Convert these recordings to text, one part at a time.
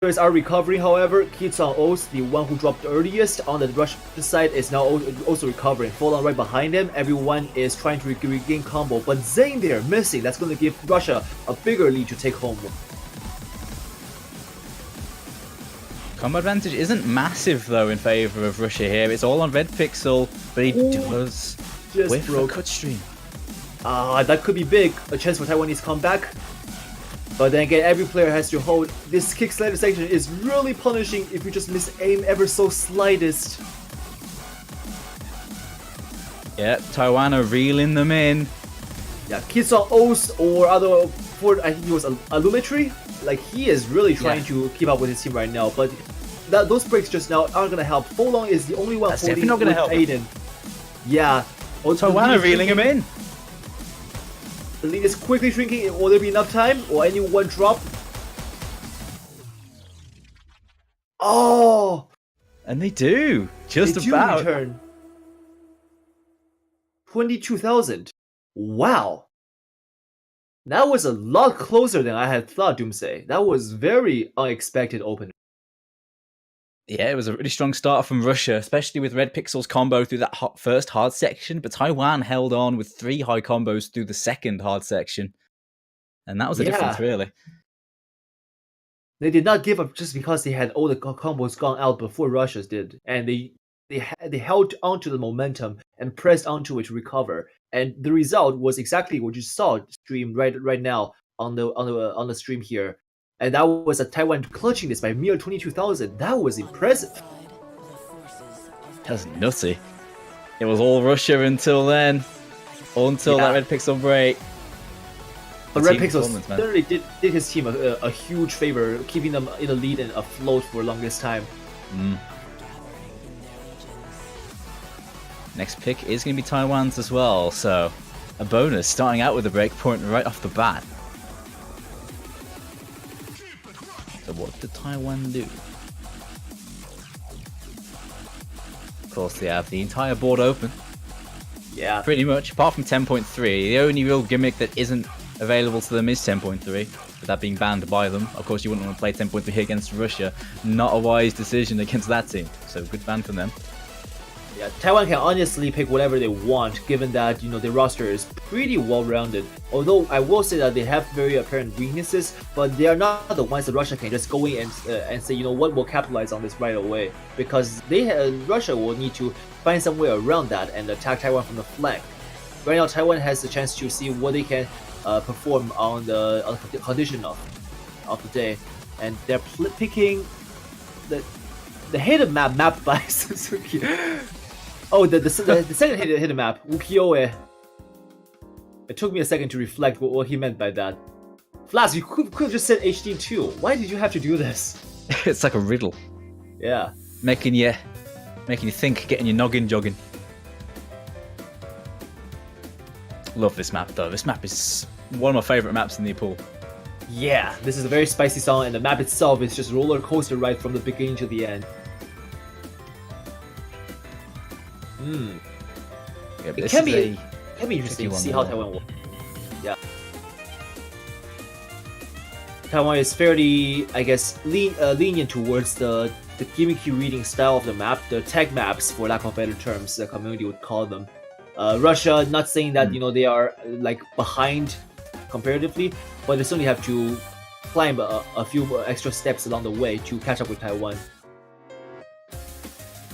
players are recovering, however. Kitson-Os, the one who dropped earliest on the Russian side, is now also recovering. Fallen right behind him. Everyone is trying to regain combo, but Zane there missing. That's going to give Russia a bigger lead to take home. Combo advantage isn't massive though in favor of Russia here. It's all on Red Pixel, but he does whiff a cut stream. That could be big. A chance for Taiwanese comeback. But then again, every player has to hold. This kick slider section is really punishing if you just miss aim ever so slightest. Yeah, Taiwan are reeling them in. Yeah, Kitson-Os or other for I think he was a Lumetri. Like he is really trying to keep up with his team right now. But those breaks just now aren't gonna help. Folong is the only one holding not gonna help Aiden. Yeah. Taiwan are reeling him in. The lead is quickly shrinking. Will there be enough time? Or any one drop? Oh! And they do. Just they about. Do return. 22,000. Wow. That was a lot closer than I had thought, Doomsday. That was very unexpected opening. Yeah, it was a really strong start from Russia, especially with Red Pixel's combo through that first hard section, but Taiwan held on with 3 high combos through the second hard section. And that was the difference, really. They did not give up just because they had all the combos gone out before Russia's did. And they held onto the momentum and pressed onto it to recover. And the result was exactly what you saw stream right now on the stream here. And that was a Taiwan clutching this by mere 22,000. That was impressive. That's nutty. It was all Russia until then. Until that Red Pixel break. But Red Pixel certainly did his team a huge favor, keeping them in the lead and afloat for the longest time. Next pick is going to be Taiwan's as well, so a bonus starting out with a break point right off the bat. So what did Taiwan do? Of course, they have the entire board open. Yeah. Pretty much, apart from 10.3. The only real gimmick that isn't available to them is 10.3, with that being banned by them. Of course, you wouldn't want to play 10.3 against Russia. Not a wise decision against that team, so good ban from them. Yeah, Taiwan can honestly pick whatever they want, given that their roster is pretty well-rounded. Although I will say that they have very apparent weaknesses, but they are not the ones that Russia can just go in and say, what, we'll capitalize on this right away, because Russia will need to find some way around that and attack Taiwan from the flank. Right now, Taiwan has the chance to see what they can perform on the condition of the day, and they're picking the hidden map by Suzuki. Oh, the second hidden map, Ukiyo-e. It took me a second to reflect what he meant by that. Flask, you could have just said HD2. Why did you have to do this? It's like a riddle. Yeah. Making you think, getting your noggin jogging. Love this map though. This map is one of my favourite maps in the pool. Yeah, this is a very spicy song, and the map itself is just roller coaster ride from the beginning to the end. Yeah, it can be interesting to see how Taiwan works. Yeah. Taiwan is fairly, I guess, lenient towards the gimmicky reading style of the map, the tag maps, for lack of better terms, the community would call them. Russia, not saying that they are like behind comparatively, but they certainly have to climb a few extra steps along the way to catch up with Taiwan.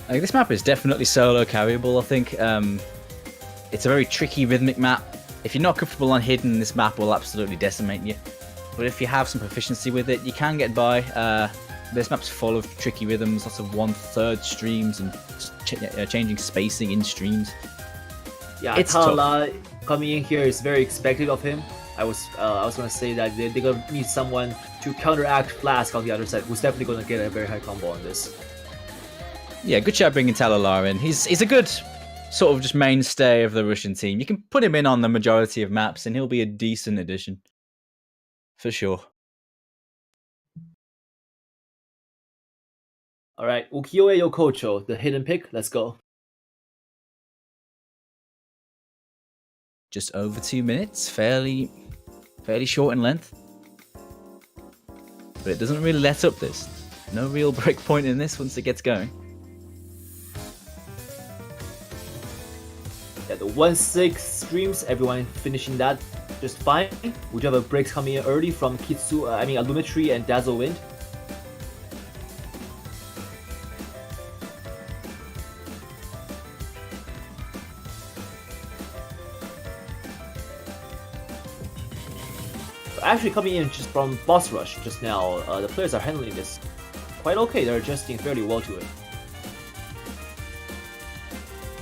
I think this map is definitely solo carryable. I think it's a very tricky rhythmic map. If you're not comfortable on hidden, this map will absolutely decimate you. But if you have some proficiency with it, you can get by. This map's full of tricky rhythms, lots of 1/3 streams and changing spacing in streams. Yeah, Tala coming in here is very expected of him. I was gonna say that they're gonna need someone to counteract Flask on the other side, who's definitely gonna get a very high combo on this. Yeah, good job bringing Talalar in. He's a good sort of just mainstay of the Russian team. You can put him in on the majority of maps and he'll be a decent addition. For sure. Alright, Ukiyo-e Yokocho, the hidden pick, let's go. Just over 2 minutes, fairly short in length. but it doesn't really let up this. No real breakpoint in this once it gets going. Yeah, the 1-6 streams, everyone finishing that just fine. We do have a breaks coming in early from Alumetry and Dazzle Wind. Actually coming in just from Boss Rush just now, the players are handling this quite okay. They're adjusting fairly well to it.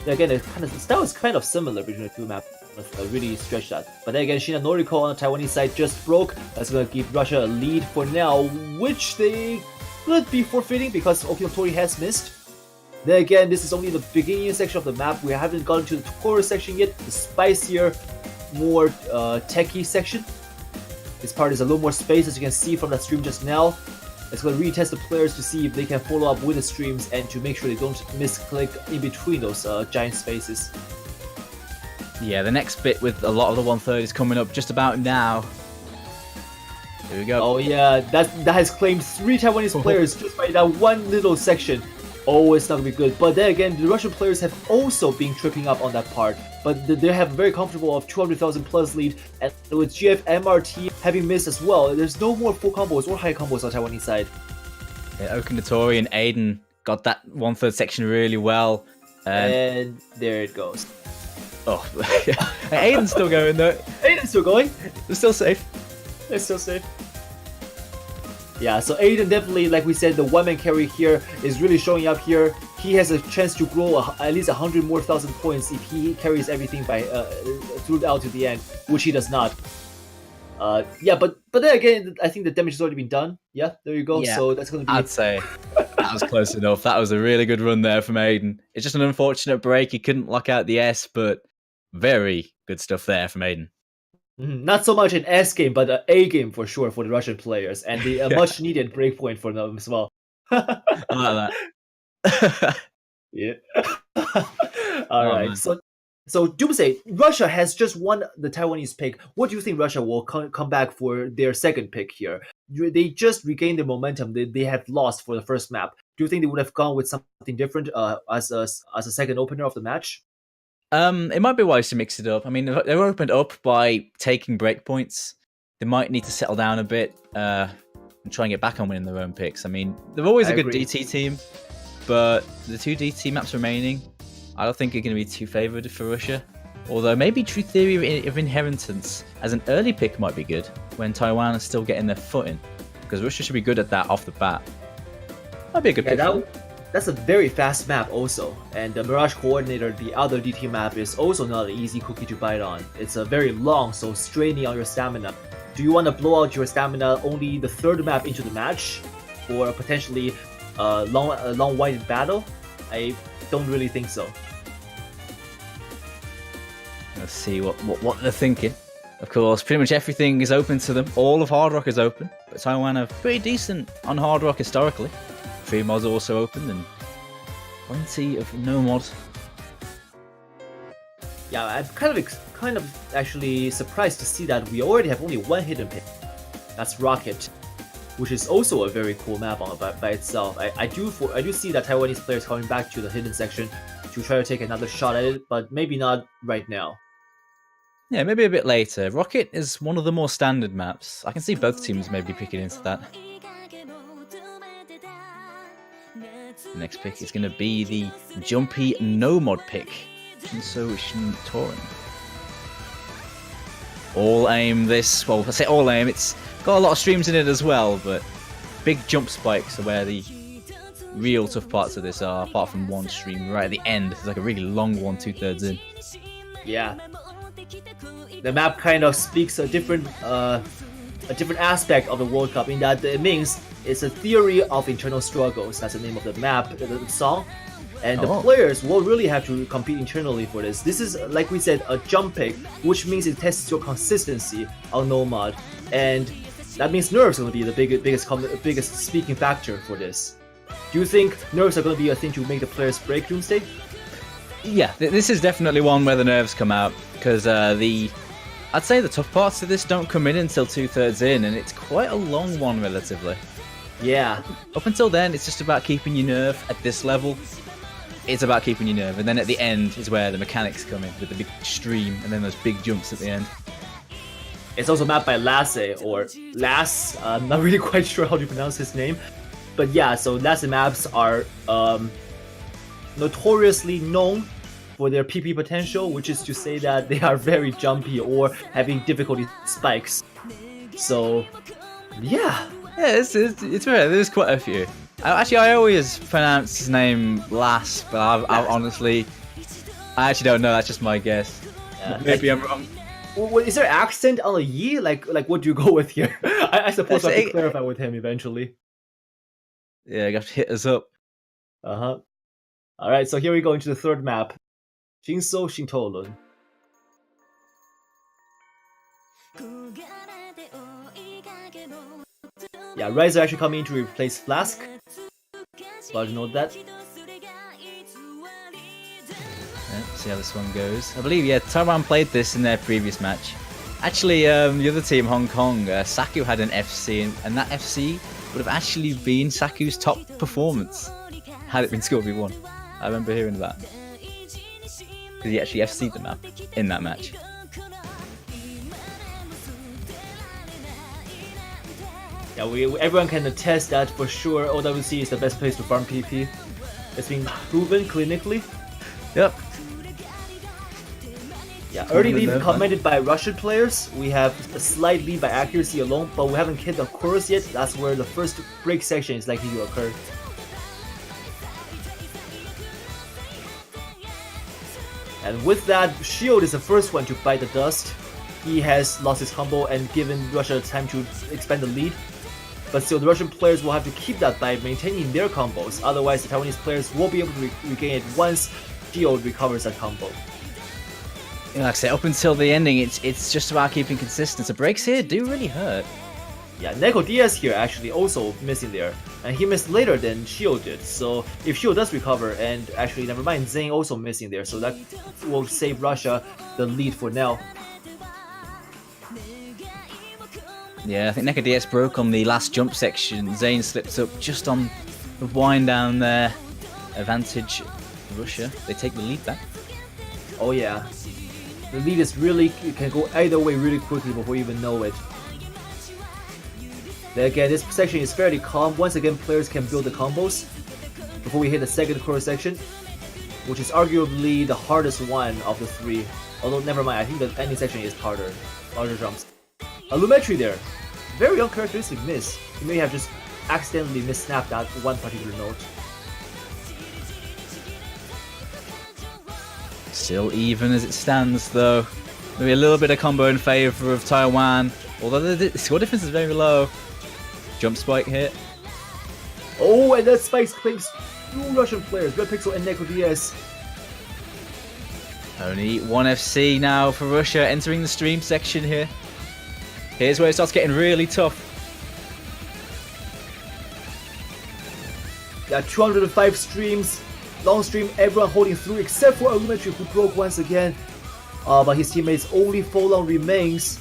Again, the style is kind of similar between the two maps. Really stretched out. But then again, Shiina Noriko on the Taiwanese side just broke. That's going to give Russia a lead for now, which they could be forfeiting because Okinotori has missed. Then again, this is only the beginning section of the map. We haven't gotten to the core section yet, the spicier, more techy section. This part is a little more space, as you can see from that stream just now. It's going to retest the players to see if they can follow up with the streams and to make sure they don't misclick in between those giant spaces. Yeah, the next bit with a lot of the 1/3 is coming up just about now. Here we go. Oh yeah, that has claimed 3 Taiwanese players just by that one little section. Oh, it's not going to be good. But then again, the Russian players have also been tripping up on that part. But they have a very comfortable of 200,000 plus lead. And with GF MRT having missed as well, there's no more full combos or high combos on the Taiwanese side. Yeah, Okinotori and Aiden got that 1/3 section really well. And there it goes. Oh, Aiden's still going though. Aiden's still going. They're still safe. They're still safe. Yeah, so Aiden definitely, like we said, the one-man carry here is really showing up here. He has a chance to grow at least 100 more thousand points if he carries everything by throughout to the end, which he does not. Yeah, but then again, I think the damage has already been done. Yeah, there you go. Yeah, so that's going to be... I'd say that was close enough. That was a really good run there from Aiden. It's just an unfortunate break. He couldn't lock out the S, but very good stuff there from Aiden. Not so much an S game, but an A game for sure for the Russian players, and the much needed breakpoint for them as well. I like that. Yeah. All right. Man. So Doomsday, Russia has just won the Taiwanese pick. What do you think Russia will come back for their second pick here? They just regained the momentum they had lost for the first map. Do you think they would have gone with something different as a second opener of the match? It might be wise to mix it up. I mean, they were opened up by taking breakpoints. They might need to settle down a bit and try and get back on winning their own picks. I mean, they're always a good DT team, but the 2 DT maps remaining, I don't think are going to be too favoured for Russia. Although maybe True Theory of Inheritance as an early pick might be good when Taiwan is still getting their foot in, because Russia should be good at that off the bat. Might be a good pick. That's a very fast map also, and the Mirage Coordinator, the other DT map, is also not an easy cookie to bite on. It's a very long, so straining on your stamina. Do you want to blow out your stamina only the third map into the match, or potentially a long-winded battle? I don't really think so. Let's see what they're thinking. Of course, pretty much everything is open to them. All of Hard Rock is open, but Taiwan are pretty decent on Hard Rock historically. Free mods also open and plenty of no mod. Yeah, I'm kind of actually surprised to see that we already have only one hidden pick. That's Rocket, which is also a very cool map by itself. I do see that Taiwanese players coming back to the hidden section to try to take another shot at it, but maybe not right now. Yeah, maybe a bit later. Rocket is one of the more standard maps. I can see both teams maybe picking into that. Next pick is going to be the jumpy no mod pick. So Torin. All aim this, well I say all aim, it's got a lot of streams in it as well, but big jump spikes are where the real tough parts of this are, apart from one stream right at the end. It's like a really long one 2/3 in. Yeah. The map kind of speaks a different aspect of the World Cup in that it means it's a theory of internal struggles. That's the name of the map, the song. And the players will really have to compete internally for this. This is, like we said, a jump pick, which means it tests your consistency on no mod. And that means nerfs are going to be the biggest speaking factor for this. Do you think nerfs are going to be a thing to make the players break Doomsday? Yeah, this is definitely one where the nerves come out, because I'd say the tough parts of this don't come in until 2/3 in, and it's quite a long one relatively. Yeah. Up until then, it's just about keeping your nerve at this level. It's about keeping your nerve, and then at the end is where the mechanics come in with the big stream and then those big jumps at the end. It's also mapped by Lasse, or Lass. I'm not really quite sure how to pronounce his name. But yeah, so Lasse maps are notoriously known for their PP potential, which is to say that they are very jumpy or having difficulty spikes. So, yeah. Yeah, it's rare. There's quite a few. I always pronounce his name Lass, but I honestly, I actually don't know. That's just my guess. Maybe I'm wrong. Is there accent on the yi? Like what do you go with here? I suppose I have to clarify with him eventually. Yeah, you have to hit us up. Alright, so here we go into the third map. Jinso Shintolun. Yeah, Riser actually coming in to replace Flask. Glad to note that. See how this one goes. I believe, yeah, Taiwan played this in their previous match. Actually, the other team, Hong Kong, Saku had an FC, and that FC would have actually been Saku's top performance had it been scored v1. I remember hearing that. Because he actually FC'd the map in that match. Yeah, everyone can attest that for sure OWC is the best place to farm PP. It's been proven clinically. Yep. Yeah, early lead commented by Russian players. We have a slight lead by accuracy alone, but we haven't hit the chorus yet. That's where the first break section is likely to occur. And with that, Shield is the first one to bite the dust. He has lost his combo and given Russia time to expand the lead. But still, the Russian players will have to keep that by maintaining their combos. Otherwise, the Taiwanese players won't be able to regain it once Shield recovers that combo. Like I said, up until the ending, it's just about keeping consistent. The breaks here do really hurt. Yeah, Neko Diaz here actually also missing there. And he missed later than Shield did. So if Shield does recover, and actually never mind, Zane also missing there. So that will save Russia the lead for now. Yeah, I think Neko Diaz broke on the last jump section. Zane slipped up just on the wind down there. Advantage Russia. They take the lead back. Oh yeah. The lead is really, it can go either way really quickly before you even know it. Then again, this section is fairly calm. Once again, players can build the combos before we hit the second chorus section, which is arguably the hardest one of the three. Although, never mind, I think the ending section is harder. Larger jumps. A Lumetri there. Very uncharacteristic miss. He may have just accidentally missnapped that one particular note. Still even as it stands though. Maybe a little bit of combo in favour of Taiwan. Although the score difference is very low. Jump spike hit. Oh, and that spike claims two Russian players, Red Pixel and Neko Diaz. Only one FC now for Russia entering the stream section here. Here's where it starts getting really tough. Yeah, 205 streams. Long stream, everyone holding through except for Alumetri who broke once again. But his teammates only Folong remains.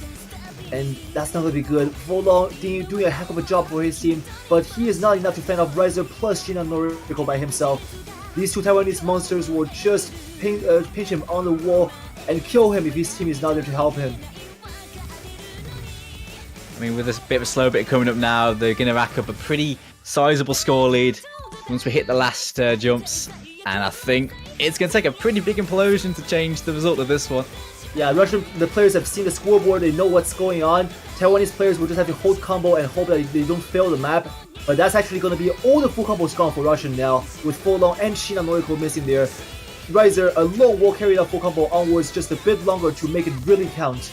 And that's not going to be good. Folong doing a heck of a job for his team, but he is not enough to fend off Riser plus Shinan Noriko by himself. These two Taiwanese monsters will just pinch him on the wall and kill him if his team is not there to help him. I mean, with this bit of a slow bit coming up now, they're going to rack up a pretty sizable score lead once we hit the last jumps. And I think it's going to take a pretty big implosion to change the result of this one. Yeah, the players have seen the scoreboard, they know what's going on. Taiwanese players will just have to hold combo and hope that they don't fail the map. But that's actually going to be all the full combos gone for Russian now, with Folong and Shinan Noriko missing there. Riser alone will carry that full combo onwards just a bit longer to make it really count.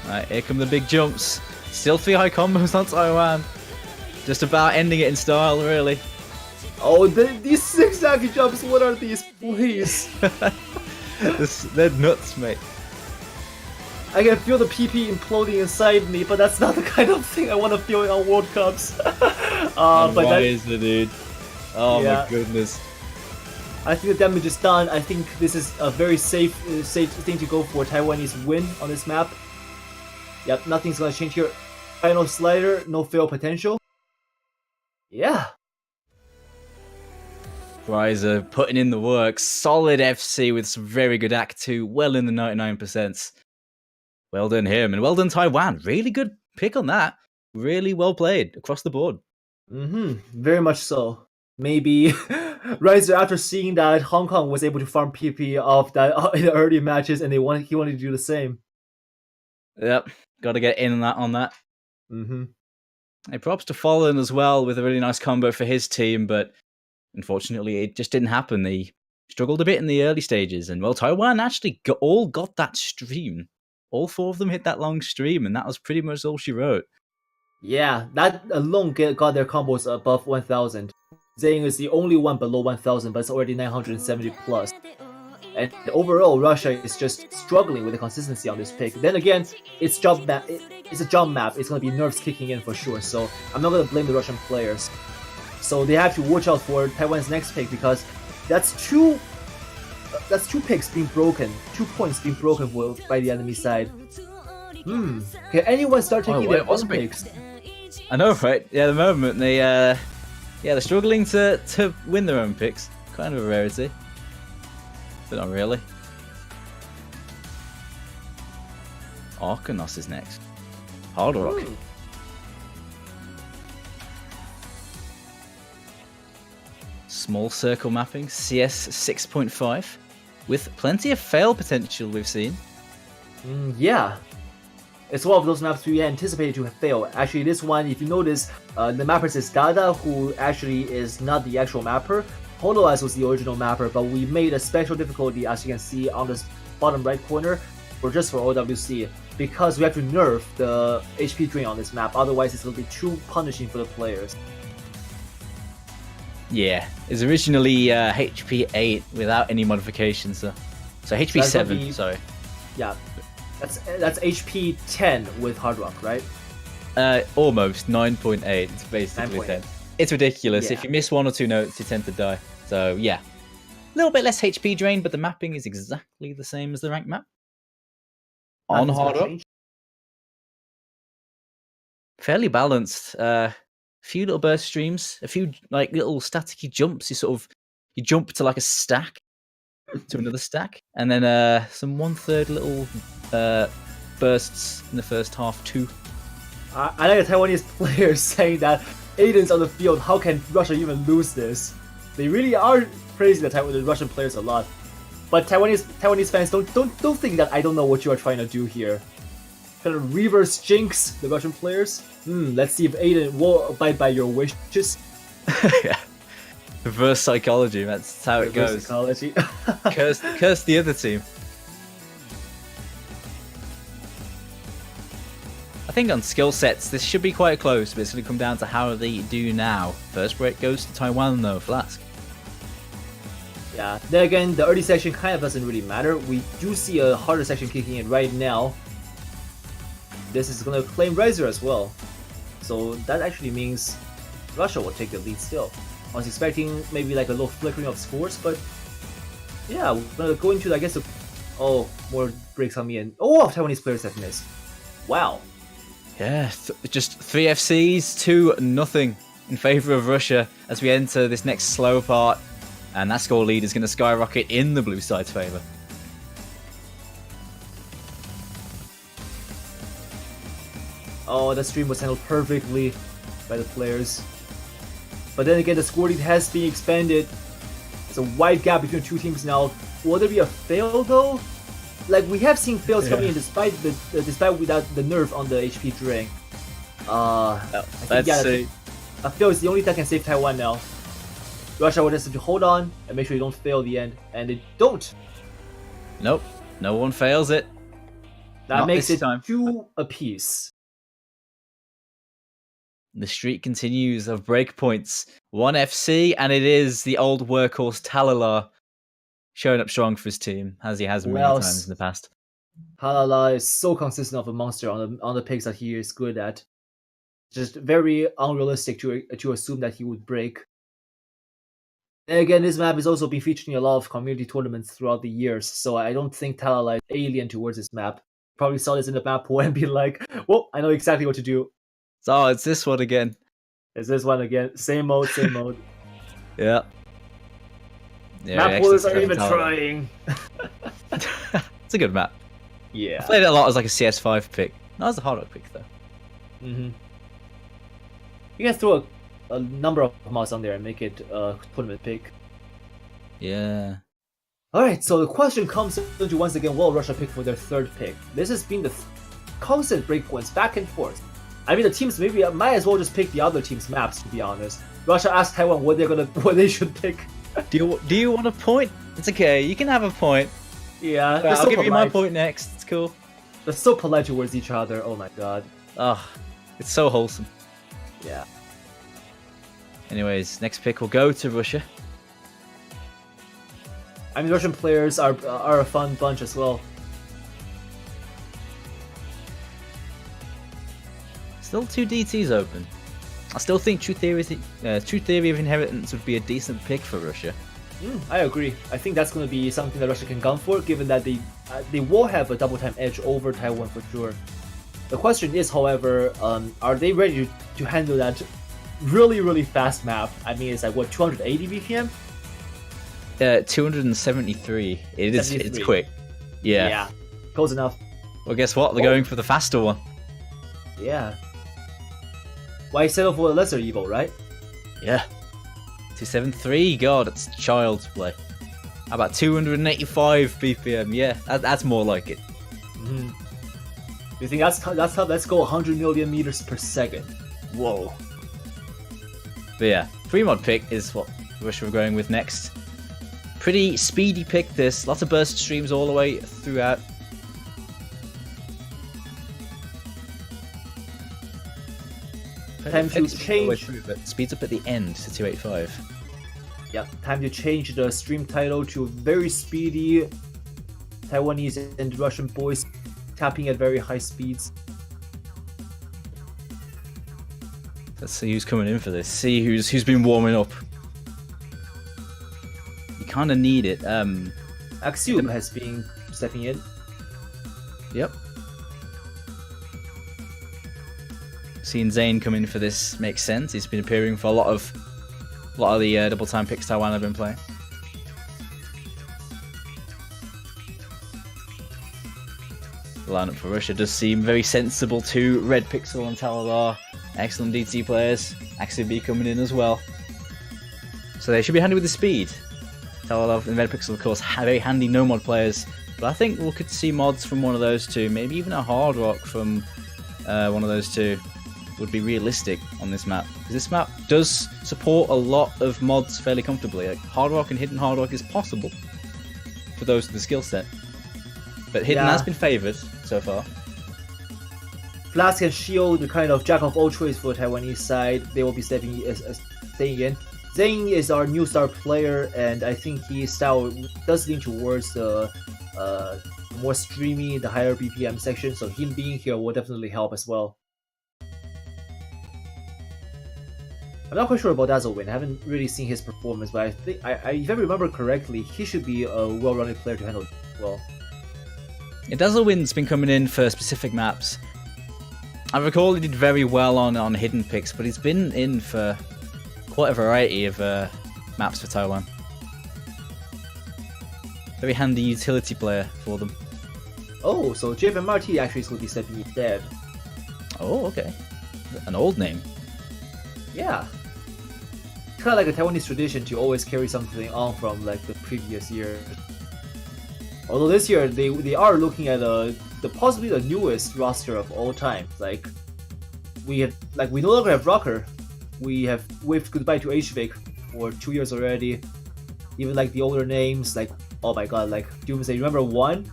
Alright, here come the big jumps. Still 3 high combos on Taiwan. Just about ending it in style, really. Oh, these zigzag jumps, what are these, please? They're nuts, mate. I can feel the PP imploding inside me, but that's not the kind of thing I want to feel on World Cups. Why is it, dude? Oh yeah. My goodness. I think the damage is done. I think this is a very safe thing to go for. Taiwanese win on this map. Yep, nothing's gonna change here. Final slider, no fail potential. Yeah. Riser putting in the work. Solid FC with some very good Act 2. Well in the 99%. Well done him. And well done Taiwan. Really good pick on that. Really well played across the board. Very much so. Maybe Riser, after seeing that Hong Kong was able to farm PP off that in the early matches, and he wanted to do the same. Yep. Got to get in on that. Hey, props to Fallen as well with a really nice combo for his team, but unfortunately it just didn't happen. They struggled a bit in the early stages, and well, Taiwan actually got that stream. All 4 of them hit that long stream, and that was pretty much all she wrote. Yeah, that alone got their combos above 1000. Zhang is the only one below 1000, but it's already 970 plus. And overall, Russia is just struggling with the consistency on this pick. Then again, it's jump map. It's a jump map. It's gonna be nerfs kicking in for sure. So I'm not gonna blame the Russian players. So they have to watch out for Taiwan's next pick, because that's two picks being broken, 2 points being broken by the enemy side. Can anyone start taking their own picks? I know, right? Yeah, at the moment they're struggling to win their own picks. Kind of a rarity, but not really. Arkanos is next. Hard Rock. Small circle mapping, CS 6.5, with plenty of fail potential we've seen. Yeah. It's one of those maps we anticipated to fail. Actually, this one, if you notice, the mapper is Dada, who actually is not the actual mapper. Hololize was the original mapper, but we made a special difficulty, as you can see on the bottom right corner, for OWC, because we have to nerf the HP drain on this map. Otherwise, it's going to be too punishing for the players. Yeah, it's originally HP 8 without any modifications. So HP 7, sorry. Yeah, that's HP 10 with Hard Rock, right? Almost 9.8. It's basically 10. It's ridiculous. Yeah. If you miss 1 or 2 notes, you tend to die. So yeah, a little bit less HP drain, but the mapping is exactly the same as the ranked map. On Hard Rock, fairly balanced. Few little burst streams, a few like little staticky jumps. You jump to like a stack, to another stack, and then some 1/3 little bursts in the first half too. I like the Taiwanese players saying that Aiden's on the field. How can Russia even lose this? They really are praising the Russian players a lot. But Taiwanese fans, don't think that I don't know what you are trying to do here. Kind of reverse jinx the Russian players. Let's see if Aiden will abide by your wishes. Yeah. Reverse psychology, that's how it goes. Psychology. curse the other team. I think on skill sets, this should be quite close, but it's going to come down to how they do now. First break goes to Taiwan though, Flask. Yeah, then again, the early section kind of doesn't really matter. We do see a harder section kicking in right now. This is going to claim Riser as well. So that actually means Russia will take the lead still. I was expecting maybe like a little flickering of scores, but yeah, we're going to go into, I guess, more breaks coming in. Oh, Taiwanese players have missed. Wow. Yeah, just 3 FCs, 2-0 in favour of Russia as we enter this next slow part. And that score lead is going to skyrocket in the blue side's favour. Oh, the stream was handled perfectly by the players. But then again, the score lead has been expanded. It's a wide gap between the two teams now. Will there be a fail though? Like, we have seen fails coming in despite without the nerf on the HP drain. Let's see. A fail is the only thing that can save Taiwan now. Russia will just have to hold on and make sure you don't fail the end, and they don't. Nope, no one fails it. That Not makes this it time. 2 apiece. The streak continues of breakpoints. 1 FC, and it is the old workhorse Talala showing up strong for his team, as he has many times in the past. Halala is so consistent of a monster on the picks that he is good at. Just very unrealistic to assume that he would break. And again, this map has also been featured in a lot of community tournaments throughout the years, so I don't think Talala is alien towards this map. Probably saw this in the map pool and be like, well, I know exactly what to do. So it's this one again. Is this one again? Same mode, same mode. Yeah. Yeah, Map holders are excellent even talent. trying. It's a good map. Yeah. I played it a lot as like a CS5 pick. Not as a hard rock pick though. You can throw a number of mods on there and make it a tournament pick. Yeah. Alright, so the question comes into once again, will Russia pick for their third pick? This has been the constant breakpoints back and forth. I mean, the teams maybe might as well just pick the other team's maps, to be honest. Russia asked Taiwan what they should pick. Do you want a point? It's okay. You can have a point. Yeah, Right, I'll give you my point next. It's cool. They're so polite towards each other. Oh my god. Oh, it's so wholesome. Yeah. Anyways, next pick will go to Russia. I mean, Russian players are a fun bunch as well. Still 2 DTs open. I still think True Theory of Inheritance would be a decent pick for Russia. I agree. I think that's going to be something that Russia can gun for, given that they will have a double time edge over Taiwan for sure. The question is, however, are they ready to handle that really fast map? I mean, it's like what, 280 BPM? 273. It's quick. Yeah. Close enough. Well, guess what? They're going for the faster one. Yeah. Why settle for a lesser evil, right? Yeah. 273. God, it's child's play. How about 285 BPM? Yeah, that's more like it. Do you think that's tough? Let's go 100 million meters per second. Whoa. But yeah, 3-mod pick is what Russia are going with next. Pretty speedy pick this. Lots of burst streams all the way throughout. Time to change. But speeds up at the end to 285. Yeah, time to change the stream title to very speedy Taiwanese and Russian boys tapping at very high speeds. Let's see who's coming in for this. See who's been warming up. You kind of need it. Axiom has been stepping in. Yep. Seeing Zane come in for this makes sense. He's been appearing for a lot of the double time picks Taiwan have been playing. The lineup for Russia does seem very sensible too. Red Pixel and Taladar, excellent DT players. Axiom B coming in as well. So they should be handy with the speed. Taladar and Red Pixel, of course, very handy no-mod players. But I think we could see mods from one of those two. Maybe even a Hard Rock from one of those two would be realistic on this map. Because this map does support a lot of mods fairly comfortably. Like Hard Rock and Hidden Hard Rock is possible for those with the skill set. But Hidden has been favoured so far. Flask and Shield, the kind of jack of all trades for the Taiwanese side, they will be staying in. Zane is our new star player, and I think his style does lean towards the more streamy, the higher BPM section, so him being here will definitely help as well. I'm not quite sure about Dazzlewin. I haven't really seen his performance, but I think, if I remember correctly, he should be a well-rounded player to handle it well. Yeah, Dazzlewin's been coming in for specific maps. I recall he did very well on hidden picks, but he's been in for quite a variety of maps for Taiwan. Very handy utility player for them. Oh, so JFMRT actually is going to be stepping in dead. Oh, okay. An old name. Yeah. It's kind of like a Taiwanese tradition to always carry something on from like the previous year. Although this year they are looking at possibly the newest roster of all time. Like we no longer have Rocker. We have waved goodbye to HVIC for 2 years already. Even like the older names, like oh my god, like Doomsday. Remember one?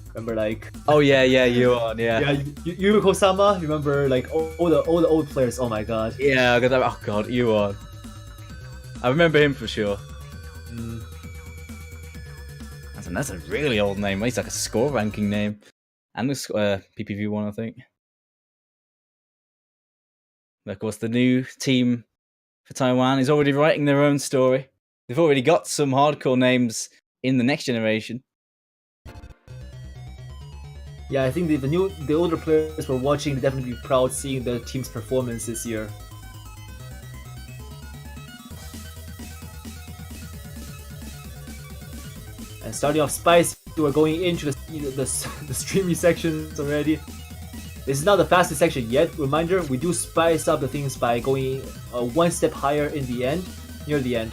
Remember like oh yeah, Yuan, yeah. Yeah, Yuriko-sama. Remember like all the old players. Oh my god. Yeah, I got that. Oh god, Yuan. I remember him for sure. That's a really old name. He's like a score ranking name, and this PPV one, I think. And of course, the new team for Taiwan is already writing their own story. They've already got some hardcore names in the next generation. Yeah, I think the older players were watching, they'd definitely be proud seeing the team's performance this year. And starting off spicy, we're going into the streamy sections already. This is not the fastest section yet. Reminder, we do spice up the things by going one step higher in the end, near the end.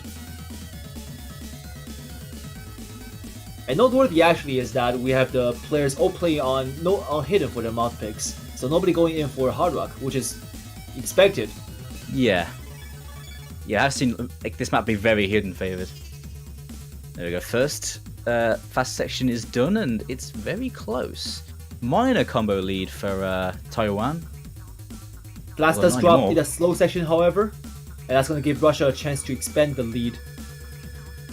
And noteworthy actually is that we have the players all playing on hidden for their mouth picks. So nobody going in for hard rock, which is expected. Yeah. Yeah, I've seen like this map be very hidden favored. There we go. First fast section is done and it's very close. Minor combo lead for Taiwan. Blast does drop in the slow section, however, and that's going to give Russia a chance to expand the lead.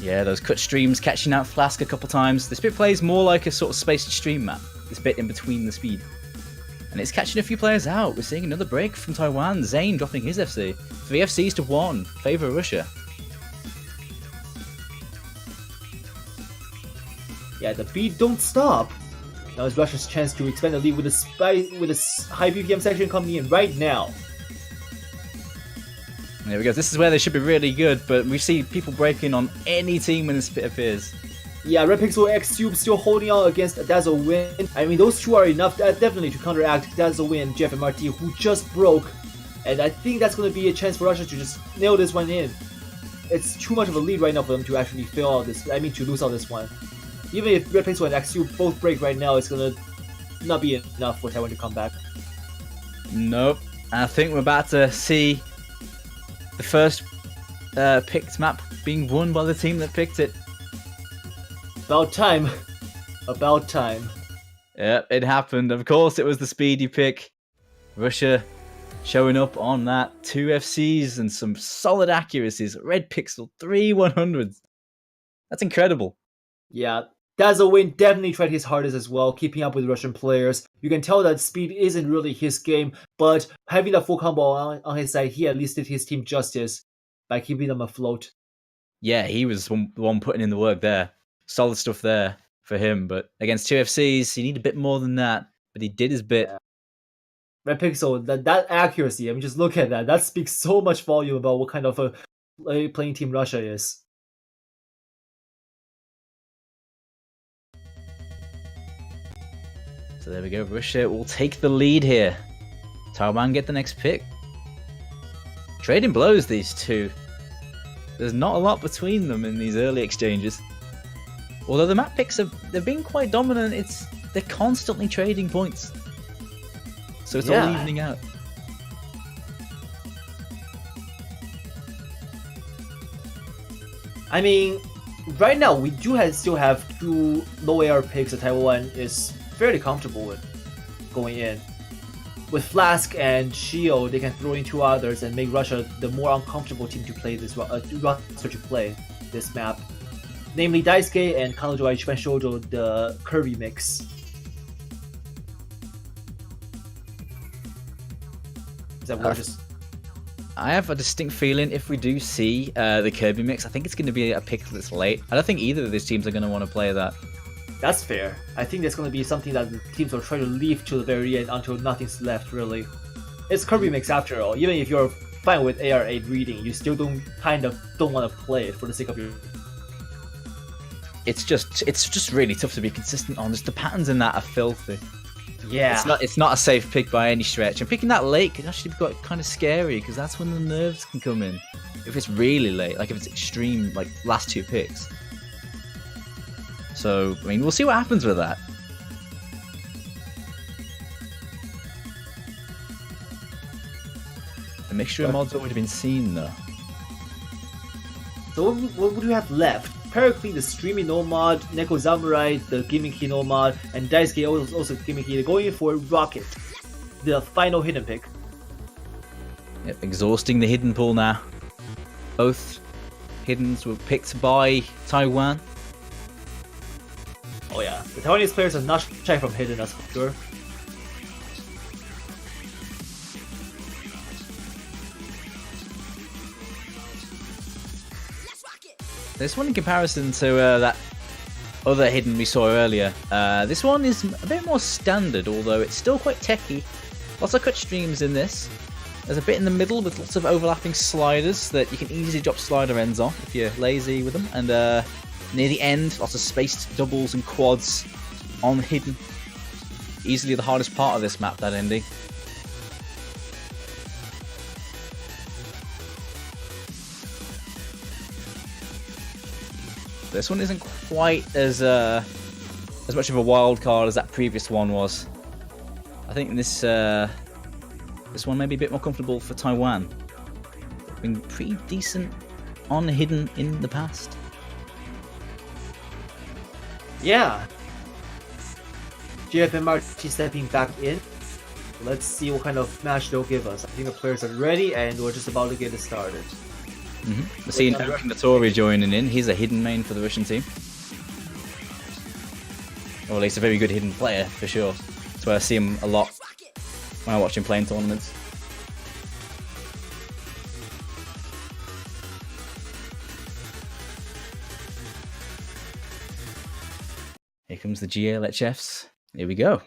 Yeah, those cut streams catching out Flask a couple times. This bit plays more like a sort of spaced stream map, this bit in between the speed. And it's catching a few players out. We're seeing another break from Taiwan. Zane dropping his FC. 3 FCs to 1, favour Russia. Yeah, the beat don't stop. Now it's Russia's chance to expand the lead with a high BPM section coming in right now. There we go. This is where they should be really good, but we see people breaking on any team when this bit appears. Yeah, Red Pixel X Cube still holding out against Dazzle Win. I mean, those two are enough definitely to counteract Dazzle Win, Jeff and Marty, who just broke. And I think that's going to be a chance for Russia to just nail this one in. It's too much of a lead right now for them to actually fail out this. I mean, to lose out this one. Even if Red Pixel and X Cube both break right now, it's going to not be enough for Taiwan to come back. Nope. I think we're about to see the first picked map being won by the team that picked it. About time. About time. Yeah, it happened. Of course, it was the speedy pick. Russia showing up on that. 2 FCs and some solid accuracies. Red Pixel, 3 100s. That's incredible. Yeah, Dazzle Win definitely tried his hardest as well, keeping up with Russian players. You can tell that speed isn't really his game, but having that full combo on his side, he at least did his team justice by keeping them afloat. Yeah, he was the one putting in the work there. Solid stuff there for him, but against 2 FCs, he needed a bit more than that, but he did his bit. Yeah. Red Pixel, that accuracy, I mean, just look at that. That speaks so much volume about what kind of a playing team Russia is. So there we go, Russia will take the lead here. Taiwan get the next pick. Trading blows, these two. There's not a lot between them in these early exchanges. Although the map picks they've been quite dominant, they're constantly trading points. So it's all evening out. I mean, right now we do still have 2 low AR picks that Taiwan is fairly comfortable with going in. With Flask and Shio, they can throw in 2 others and make Russia the more uncomfortable team to play this roster to play this map. Namely Daisuke and Kanojo Ichiban Shoujo, the Kirby mix. Is that what just... I have a distinct feeling if we do see the Kirby mix, I think it's going to be a pick that's late. I don't think either of these teams are going to want to play that. That's fair. I think that's going to be something that the teams will try to leave to the very end until nothing's left, really. It's Kirby mix after all. Even if you're fine with AR8 reading, you still don't want to play it for the sake of your... It's just really tough to be consistent on. Just the patterns in that are filthy. Yeah. It's not a safe pick by any stretch. And picking that late can actually be kind of scary because that's when the nerves can come in. If it's really late, like if it's extreme, like last 2 picks. So, I mean, we'll see what happens with that. The mixture of mods already been seen, though. So what would we have left? Pericles, the Streamy No mod, Neko Samurai, the Gimmicky No mod, and Daisuke also Gimmicky. They're going for Rocket, the final hidden pick. Yep, exhausting the hidden pool now. Both hiddens were picked by Taiwan. Oh yeah, the Taiwanese players are not shy from hidden, that's for sure. This one in comparison to that other hidden we saw earlier, this one is a bit more standard, although it's still quite techy. Lots of cut streams in this. There's a bit in the middle with lots of overlapping sliders that you can easily drop slider ends off if you're lazy with them, and near the end, lots of spaced doubles and quads on hidden. Easily the hardest part of this map, that ending. This one isn't quite as much of a wild card as that previous one was. I think this one may be a bit more comfortable for Taiwan. They've been pretty decent on hidden in the past. Yeah. GFMRT stepping back in. Let's see what kind of match they'll give us. I think the players are ready and we're just about to get it started. We're seeing Natori joining in. He's a hidden main for the Russian team. Or at least a very good hidden player, for sure. That's where I see him a lot when I watch him playing tournaments. Here comes the GLHFs. Here we go.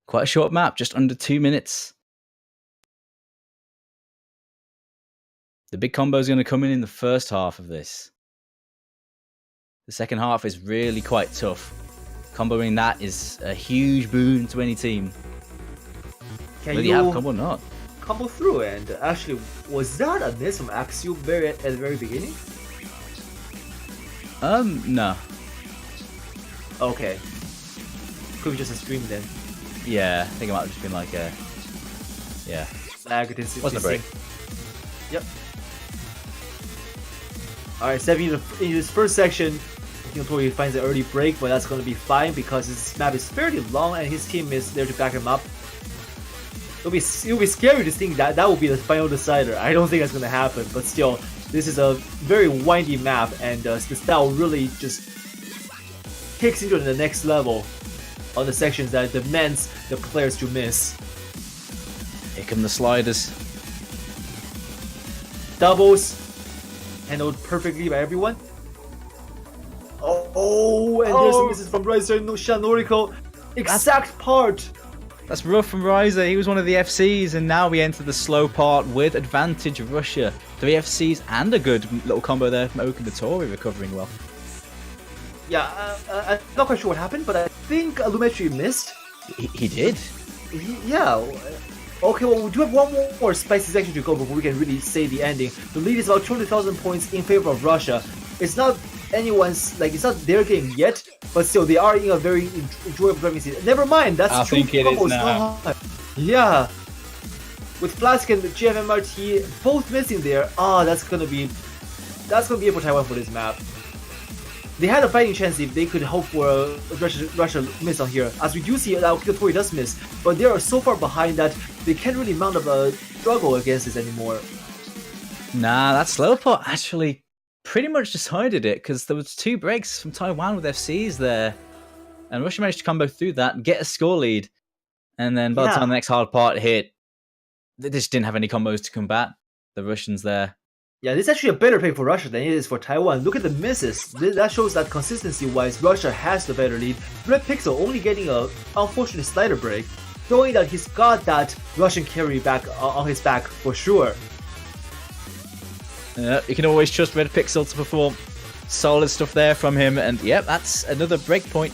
Quite a short map, just under 2 minutes. The big combo is going to come in the first half of this. The second half is really quite tough. Comboing that is a huge boon to any team. Can Whether you have combo or not. Combo through, and actually, was that a miss from Axiom at the very beginning? No. Okay. Could be just a stream then. Yeah, I think it might have just been like a... Yeah. Lag, Wasn't a break. Yep. Alright, stepping into this first section, Natori finds an early break, but that's going to be fine because his map is fairly long and his team is there to back him up. It'll be scary to think that will be the final decider. I don't think that's going to happen, but still, this is a very windy map, and the style really just kicks into the next level on the sections that demands the players to miss. Here come the sliders. Doubles handled perfectly by everyone. And there's some misses from Riser and Noriko. Exact part. That's rough from Riser. He was one of the FCs, and now we enter the slow part with advantage Russia. 3 FCs and a good little combo there from Oki Natori recovering well. Yeah, I'm not quite sure what happened, but I think Lumetri missed. He did? Yeah. Okay, well, we do have one more spicy section to go before we can really say the ending. The lead is about 200,000 points in favor of Russia. It's not anyone's, it's not their game yet, but still, they are in a very enjoyable driving season. Never mind, that's I think it is now. Yeah. With Flask and GFMRT both missing there, that's gonna be it for Taiwan for this map. They had a fighting chance if they could hope for a Russia miss on here. As we do see, Natori does miss, but they are so far behind that they can't really mount up a struggle against this anymore. Nah, that slow pot actually pretty much decided it, because there was 2 breaks from Taiwan with FCs there, and Russia managed to combo through that and get a score lead. And then by the time the next hard part hit, they just didn't have any combos to combat the Russians there. Yeah, this is actually a better pick for Russia than it is for Taiwan. Look at the misses. That shows that consistency-wise, Russia has the better lead. Red Pixel only getting a unfortunate slider break, showing that he's got that Russian carry back on his back for sure. You can always trust Red Pixel to perform. Solid stuff there from him, and yep, that's another break point.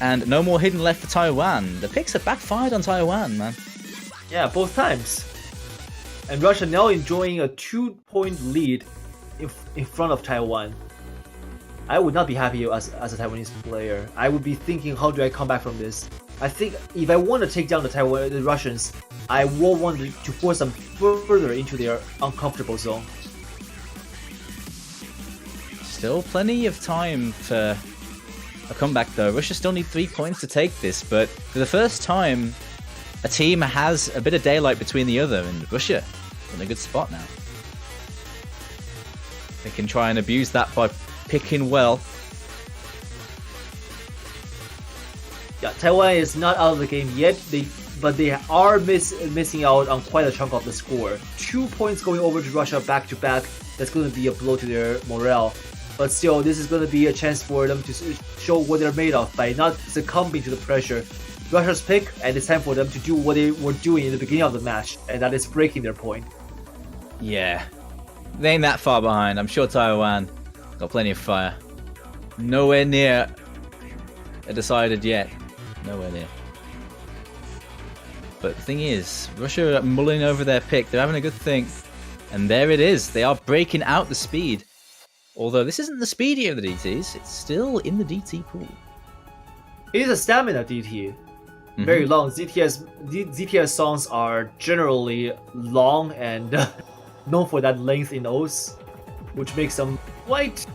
And no more hidden left for Taiwan. The picks have backfired on Taiwan, man. Yeah, both times. And Russia now enjoying a 2-point lead in front of Taiwan. I would not be happy as a Taiwanese player. I would be thinking, how do I come back from this? I think if I want to take down the Russians, I will want to force them further into their uncomfortable zone. Still plenty of time for a comeback though. Russia still need 3 points to take this, but for the first time, a team has a bit of daylight between the other, and Russia in a good spot now. They can try and abuse that by picking well. Yeah, Taiwan is not out of the game yet, but they are missing out on quite a chunk of the score. 2 points going over to Russia back to back. That's going to be a blow to their morale. But still, this is going to be a chance for them to show what they're made of by not succumbing to the pressure. Russia's pick, and it's time for them to do what they were doing in the beginning of the match, and that is breaking their point. Yeah. They ain't that far behind. I'm sure Taiwan got plenty of fire. Nowhere near decided yet. Nowhere near. But the thing is, Russia are mulling over their pick. They're having a good think. And there it is. They are breaking out the speed. Although this isn't the speedier of the DTs. It's still in the DT pool. It is a stamina DT. Very long. ZTS songs are generally long and known for that length in O's, which makes them quite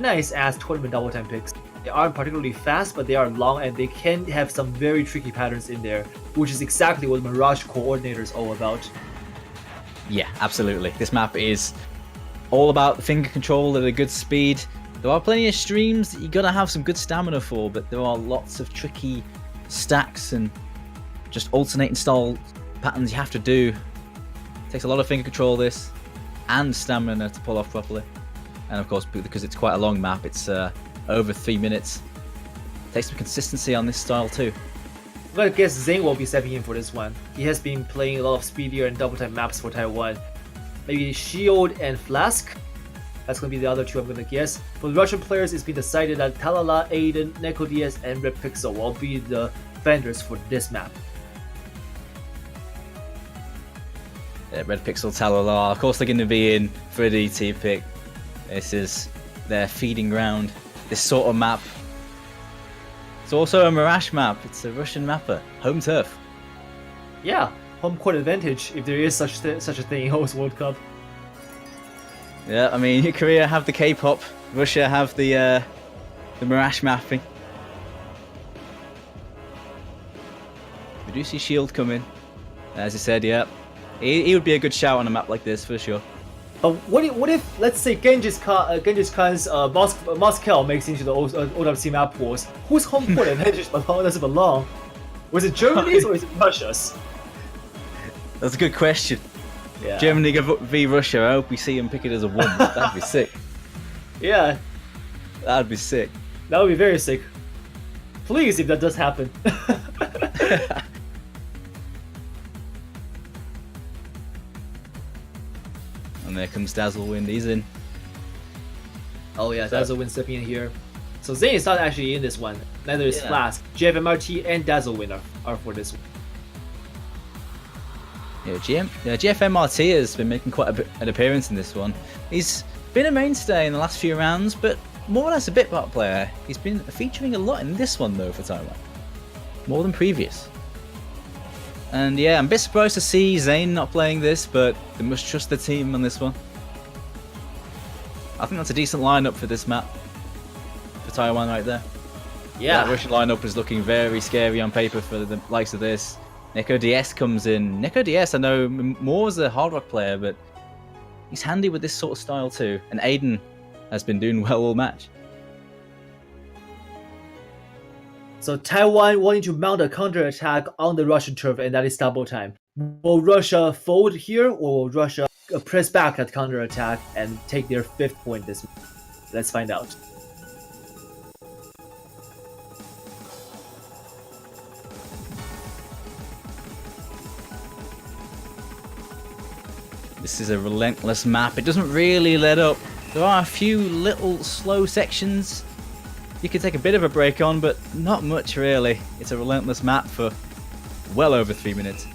nice as tournament double time picks. They aren't particularly fast, but they are long and they can have some very tricky patterns in there, which is exactly what Mirage Coordinator is all about. Yeah, absolutely. This map is all about the finger control at a good speed. There are plenty of streams that you're going to have some good stamina for, but there are lots of tricky stacks and just alternating style patterns you have to do. It takes a lot of finger control this and stamina to pull off properly. And of course, because it's quite a long map, it's over 3 minutes. Takes some consistency on this style too. I'm gonna guess Zane will be stepping in for this one. He has been playing a lot of speedier and double time maps for Taiwan. Maybe Shield and Flask. That's gonna be the other two I'm gonna guess. For the Russian players, it's been decided that Talala, Aiden, NekoDS, and Red Pixel will be the vendors for this map. Yeah, Red Pixel, Talala, of course they're going to be in for a DT pick. This is their feeding ground. This sort of map. It's also a Mirage map. It's a Russian mapper. Home turf. Yeah, home court advantage if there is such a thing in host World Cup. Yeah, I mean, Korea have the K-pop. Russia have the Mirage mapping. We do see Shield coming. As I said, yeah. He would be a good shout on a map like this for sure. But what if let's say Genghis Khan's Moscow makes into the OWC map pools? Whose home court advantage does it belong? Was it Germany's or is it Russia's? That's a good question. Yeah. Germany v Russia. I hope we see him pick it as a 1. That'd be sick. Yeah. That'd be sick. That would be very sick. Please, if that does happen. And there comes Dazzlewind. He's in. Oh yeah, Dazzlewind stepping in here. So Zane is not actually in this one. Neither is Flask. JFMRT and Dazzlewind are for this one. Yeah, GFMRT has been making quite an appearance in this one. He's been a mainstay in the last few rounds, but more or less a bit part player. He's been featuring a lot in this one though for Taiwan. More than previous. And yeah, I'm a bit surprised to see Zane not playing this, but they must trust the team on this one. I think that's a decent lineup for this map. For Taiwan right there. Yeah. That Russian lineup is looking very scary on paper for the likes of this. NekoDS comes in. NekoDS, I know more as a hard rock player, but he's handy with this sort of style too. And Aiden has been doing well all match. So Taiwan wanting to mount a counter-attack on the Russian turf, and that is double time. Will Russia fold here, or will Russia press back that counter-attack and take their 5th point this match? Let's find out. This is a relentless map. It doesn't really let up. There are a few little slow sections you can take a bit of a break on, but not much really. It's a relentless map for well over 3 minutes.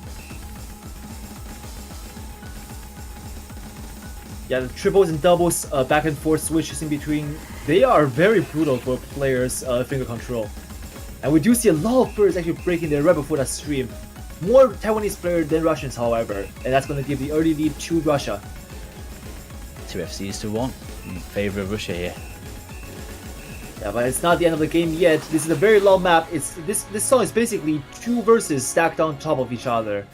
Yeah, the triples and doubles, back and forth switches in between, they are very brutal for players' finger control. And we do see a lot of players actually breaking their right before that stream. More Taiwanese players than Russians, however, and that's going to give the early lead to Russia. 2 FCs to 1 in favor of Russia here. Yeah, but it's not the end of the game yet. This is a very long map. This song is basically 2 verses stacked on top of each other.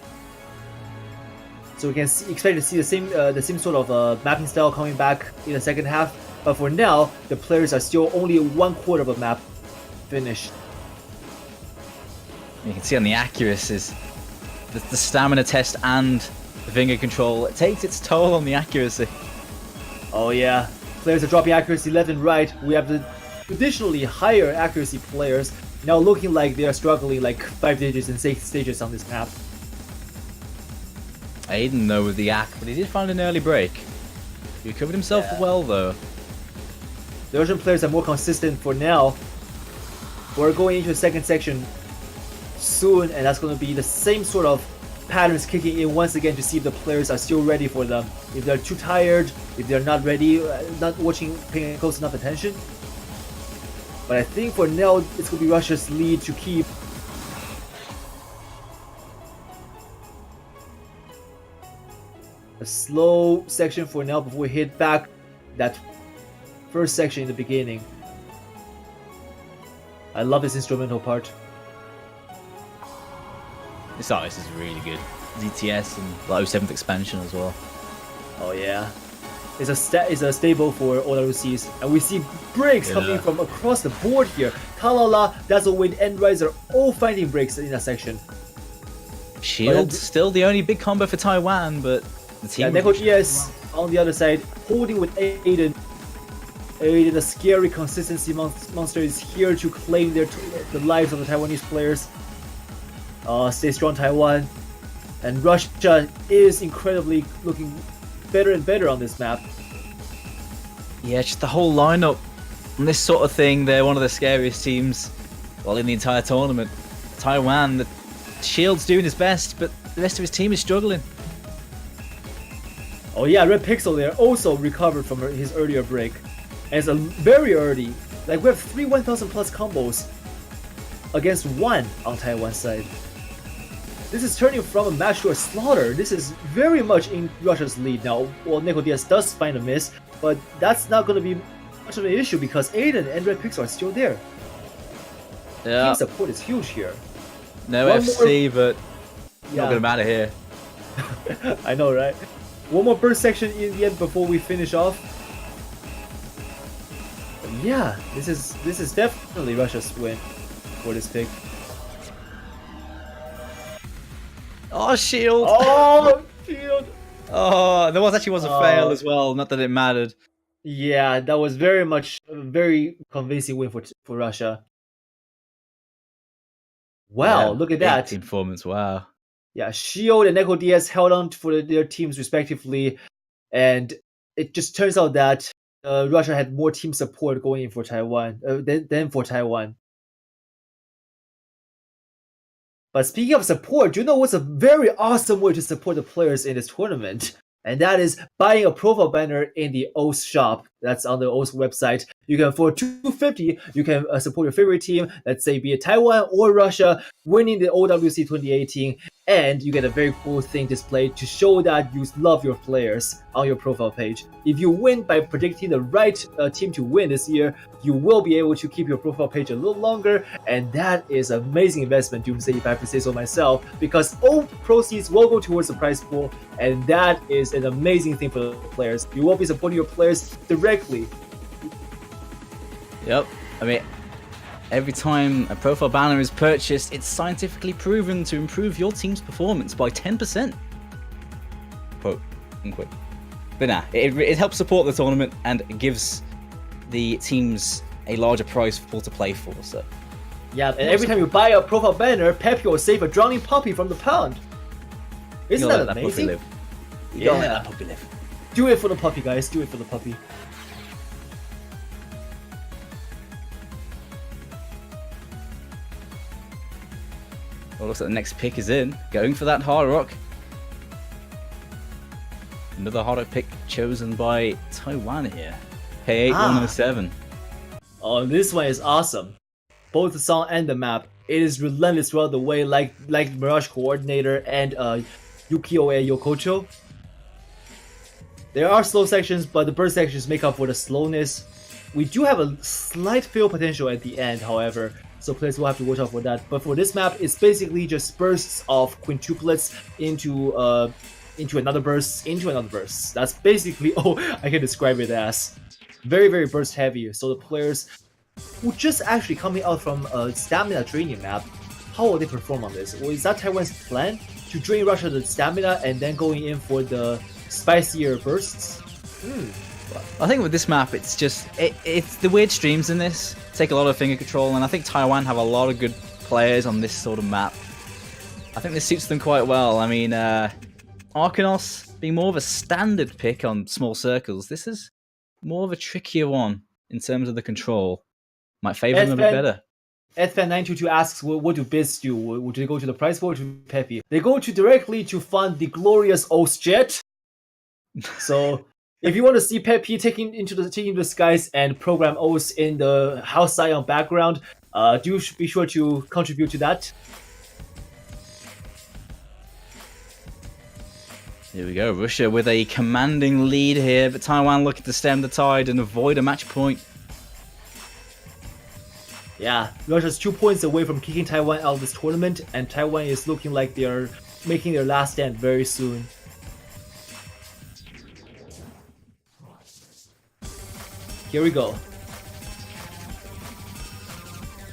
So we can expect to see the same sort of mapping style coming back in the second half. But for now, the players are still only 1/4 of a map finished. You can see on the accuracies, the stamina test and the finger control, it takes its toll on the accuracy. Oh yeah, players are dropping accuracy left and right. We have the traditionally higher accuracy players now looking like they are struggling like 5 digits and 6 stages on this map. Aiden though with the ack, but he did find an early break. He recovered himself Yeah. well though. The Russian players are more consistent for now. We're going into the second section soon, and that's going to be the same sort of patterns kicking in once again to see if the players are still ready for them. If they're too tired, if they're not ready, not paying close enough attention. But I think for now, it's going to be Russia's lead to keep. A slow section for now before we hit back that first section in the beginning. I love this instrumental part. This artist is really good. ZTS and the 07th expansion as well. Oh yeah. It's a staple for OWCs. And we see breaks coming from across the board here. Talala, Dazzlewind, Endrise are all finding breaks in that section. Shield, still the only big combo for Taiwan, but the team... Yeah, Neko DS on the other side, holding with Aiden. Aiden, the scary consistency monster, is here to claim the lives of the Taiwanese players. Stay strong, Taiwan. And Russia is incredibly looking better and better on this map. Yeah, just the whole lineup on this sort of thing, they're one of the scariest teams, well, in the entire tournament. Taiwan, the Shield's doing his best, but the rest of his team is struggling. Oh yeah, Red Pixel there also recovered from his earlier break. And it's a very early, like we have 3 1000 plus combos against 1 on Taiwan's side. This is turning from a match to a slaughter. This is very much in Russia's lead now. Well, Neko DS does find a miss, but that's not going to be much of an issue because Aiden and Red Pixel are still there. Yeah. Team support is huge here. No One FC, but Yeah. not going to matter here. I know, right? One more burst section in the end before we finish off. But yeah, this is definitely Russia's win for this pick. Oh, Shield! Oh, Shield! Oh, there actually was a fail as well, not that it mattered. Yeah, that was very much a very convincing win for Russia. Wow, Yeah, look at big that. team performance, wow. Yeah, Shield and Neko DS held on for their teams respectively, and it just turns out that Russia had more team support going in for Taiwan than for Taiwan. But speaking of support, do you know what's a very awesome way to support the players in this tournament? And that is buying a profile banner in the OWC shop. That's on the OWC website. You can, for $250, you can support your favorite team, let's say be it Taiwan or Russia, winning the OWC 2018, and you get a very cool thing displayed to show that you love your players on your profile page. If you win by predicting the right team to win this year, you will be able to keep your profile page a little longer, and that is an amazing investment, Doomsday, if I have to say so myself, because all proceeds will go towards the prize pool, and that is an amazing thing for the players. You will be supporting your players directly. Yep, I mean, every time a profile banner is purchased, it's scientifically proven to improve your team's performance by 10%. Quote, unquote. But nah, it helps support the tournament and it gives the teams a larger prize pool to play for, so. Yeah, and every time you buy a profile banner, Pepe will save a drowning puppy from the pond. Isn't that amazing? Let that puppy live. Do it for the puppy, guys. Do it for the puppy. Well, looks like the next pick is in. Going for that hard rock. Another hard rock pick chosen by Taiwan here. K8 107. Oh, this one is awesome. Both the song and the map. It is relentless throughout the way, like Mirage Coordinator and Yukio and Yokocho. There are slow sections, but the burst sections make up for the slowness. We do have a slight fail potential at the end, however, so players will have to watch out for that. But for this map, it's basically just bursts of quintuplets into another burst, into another burst. That's basically all I can describe it as. Very, very burst heavy, so the players who just actually coming out from a stamina draining map, how will they perform on this? Or is that Taiwan's plan? To drain Russia the stamina and then going in for the spicier bursts? I think with this map, it's just it's the weird streams in this take a lot of finger control, and I think Taiwan have a lot of good players on this sort of map. I think this suits them quite well. I mean, Arcanos, being more of a standard pick on small circles, this is more of a trickier one in terms of the control. Might favor them a bit better. Edfan922 asks, what do bids do? Would they go to the price board or to Peppy? They go directly to fund the glorious OS jet. So if you want to see Peppy taking into the skies and program OS in the House Zion background, do be sure to contribute to that. Here we go, Russia with a commanding lead here, but Taiwan looking to stem the tide and avoid a match point. Yeah, Russia's 2 points away from kicking Taiwan out of this tournament, and Taiwan is looking like they are making their last stand very soon. Here we go.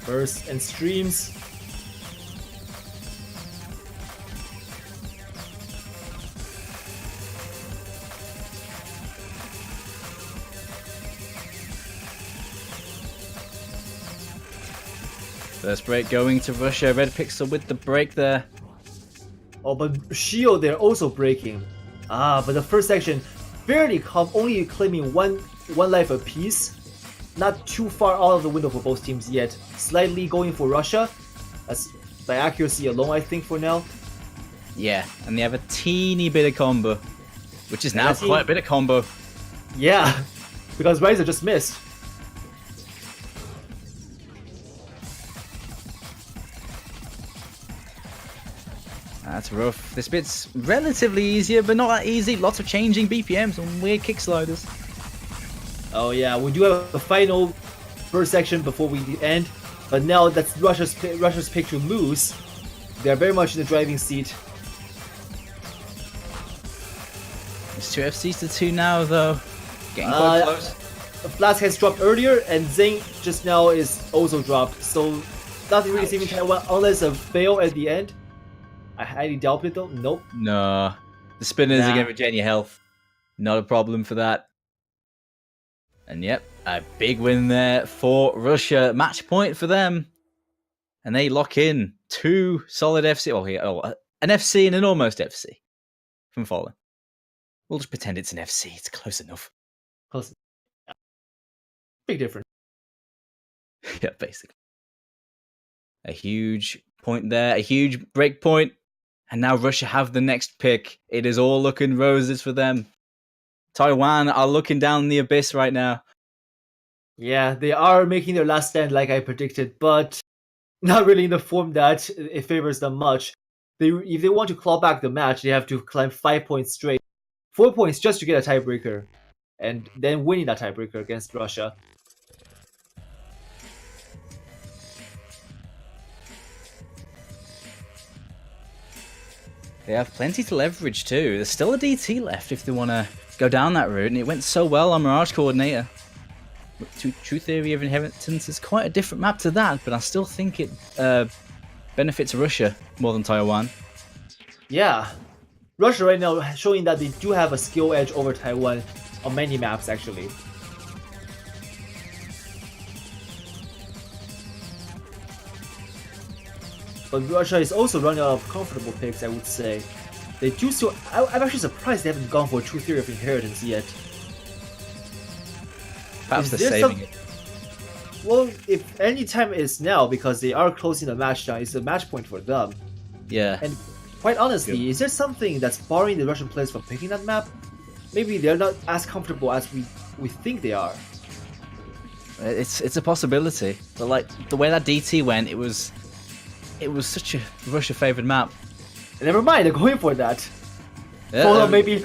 Bursts and streams. First break going to Russia. Red Pixel with the break there. Oh, but Shield they're also breaking. But the first section barely only claiming one life apiece. Not too far out of the window for both teams yet. Slightly going for Russia. That's by accuracy alone, I think, for now. Yeah, and they have a teeny bit of combo, which is now quite a bit of combo. Yeah, because Ryzer just missed. That's rough. This bit's relatively easier, but not that easy. Lots of changing BPMs and weird kick sliders. Oh yeah, we do have a final first section before we end, but now that's Russia's pick to lose. They're very much in the driving seat. It's 2 FCs to 2 now, though. Getting quite close. Flask has dropped earlier, and Zing just now is also dropped. So nothing really saving Taiwan unless a fail at the end. I highly doubt it though. Nope. No. The spinners are going to regen your health. Not a problem for that. And yep, a big win there for Russia. Match point for them. And they lock in 2 solid FC. An FC and an almost FC from Fallen. We'll just pretend it's an FC. It's close enough. Close. Big difference. Yeah, basically. A huge point there. A huge break point. And now Russia have the next pick. It is all looking roses for them. Taiwan are looking down the abyss right now. Yeah, they are making their last stand like I predicted, but not really in the form that it favors them much. If they want to claw back the match, they have to climb 5 points straight. 4 points just to get a tiebreaker. And then winning that tiebreaker against Russia. They have plenty to leverage too. There's still a DT left if they want to go down that route, and it went so well on Mirage Coordinator. True Theory of Inheritance is quite a different map to that, but I still think it benefits Russia more than Taiwan. Yeah, Russia right now showing that they do have a skill edge over Taiwan on many maps actually. But Russia is also running out of comfortable picks, I would say. They do still. I'm actually surprised they haven't gone for True Theory of Inheritance yet. Perhaps they're saving it. Well, if any time is now, because they are closing the match down, it's a match point for them. Yeah. And quite honestly, is there something that's barring the Russian players from picking that map? Maybe they're not as comfortable as we think they are. It's a possibility, but like the way that DT went, it was such a Russia favored map. Never mind, they're going for that. Yeah, maybe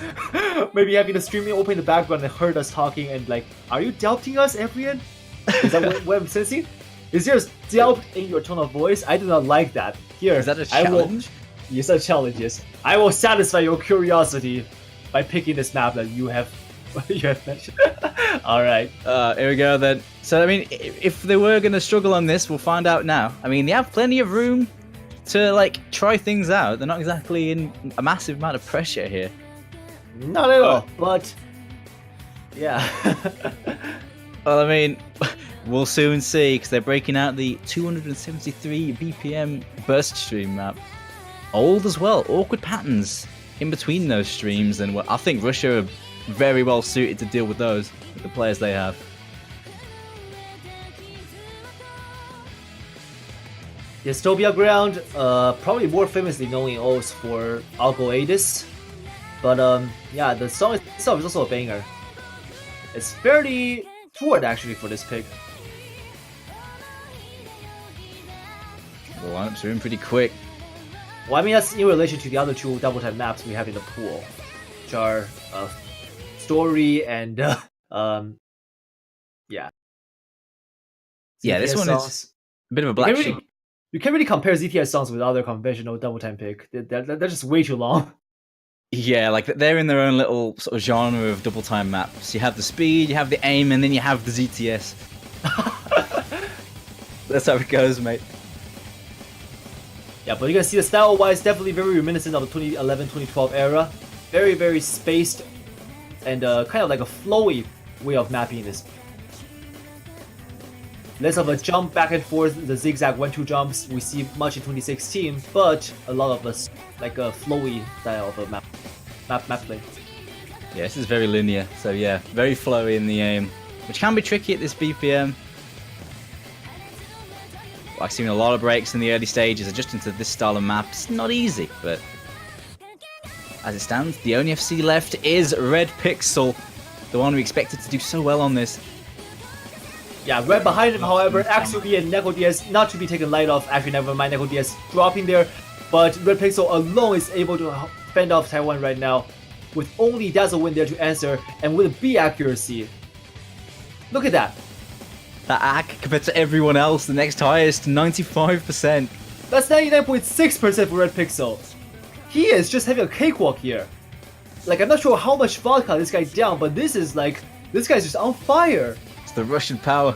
having the streaming open in the background and heard us talking and like, are you doubting us, Evrien? Is that what I'm sensing? Is there doubt in your tone of voice? I do not like that. Here, is that a challenge? Yes, a challenge. Yes, I will satisfy your curiosity by picking this map that you have mentioned. All right. Here we go then. So I mean, if they were going to struggle on this, we'll find out now. I mean, they have plenty of room to like try things out. They're not exactly in a massive amount of pressure here. Not at all, but yeah. Well, I mean, we'll soon see because they're breaking out the 273 BPM burst stream map. Old as well, awkward patterns. in between those streams, and I think Russia are very well suited to deal with those, with the players they have. The Estopia ground, probably more famously known in O's for Algoadis. But yeah, the song itself is also a banger. It's fairly forward actually for this pick. The lineups are in pretty quick. Well, I mean that's in relation to the other two double tap maps we have in the pool, which are Story and yeah. Yeah, this one is a bit of a black sheep. You can't really compare ZTS songs with other conventional double time pick. They're just way too long. Yeah, like they're in their own little sort of genre of double time maps. You have the speed, you have the aim, and then you have the ZTS. That's how it goes, mate. Yeah, but you can see the style-wise, definitely very reminiscent of the 2011-2012 era. Very, very spaced and kind of like a flowy way of mapping this. Less of a jump back and forth, the zigzag 1-2 jumps we see much in 2016, but a lot of us like a flowy style of a map play. Yeah, this is very linear, so yeah, very flowy in the aim, which can be tricky at this BPM. I've seen a lot of breaks in the early stages, adjusting to this style of map. It's not easy, but as it stands, the only FC left is Red Pixel, the one we expected to do so well on this. Yeah, right behind him, however, Axubi and Neko DS not to be taken light of. Actually, never mind, Neko DS dropping there. But Red Pixel alone is able to fend off Taiwan right now, with only Dazzlewind there to answer, and with a B accuracy. Look at that. That AC compared to everyone else, the next highest, 95%. That's 99.6% for Red Pixel. He is just having a cakewalk here. Like, I'm not sure how much vodka this guy down, but this is like, this guy's just on fire. The Russian power.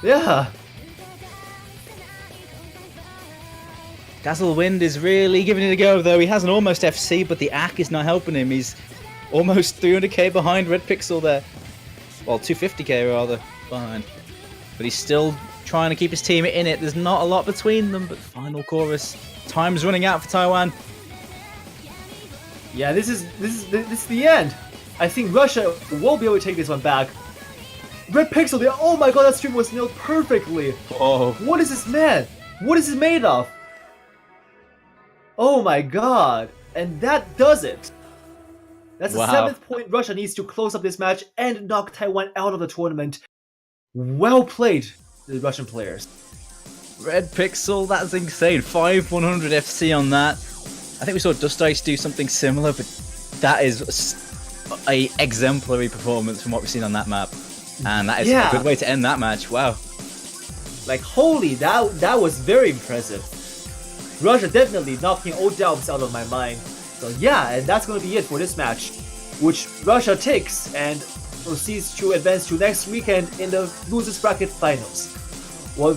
Yeah. Dazzlewind is really giving it a go, though. He has an almost FC, but the AC is not helping him. He's almost 300k behind Red Pixel there. Well, 250k rather behind. But he's still trying to keep his team in it. There's not a lot between them, but final chorus. Time's running out for Taiwan. Yeah, this is the end. I think Russia will be able to take this one back. Red Pixel there, oh my god, that stream was nailed perfectly. Oh. What is this man? What is it made of? Oh my god. And that does it. That's the 7th point Russia needs to close up this match and knock Taiwan out of the tournament. Well played, the Russian players. Red Pixel, that's insane. 5100 FC on that. I think we saw Dust Ice do something similar, but that is a exemplary performance from what we've seen on that map. And that is a good way to end that match. Wow. Like, holy, that was very impressive. Russia definitely knocking all doubts out of my mind. So yeah, and that's going to be it for this match, which Russia takes and proceeds to advance to next weekend in the losers bracket finals. Well,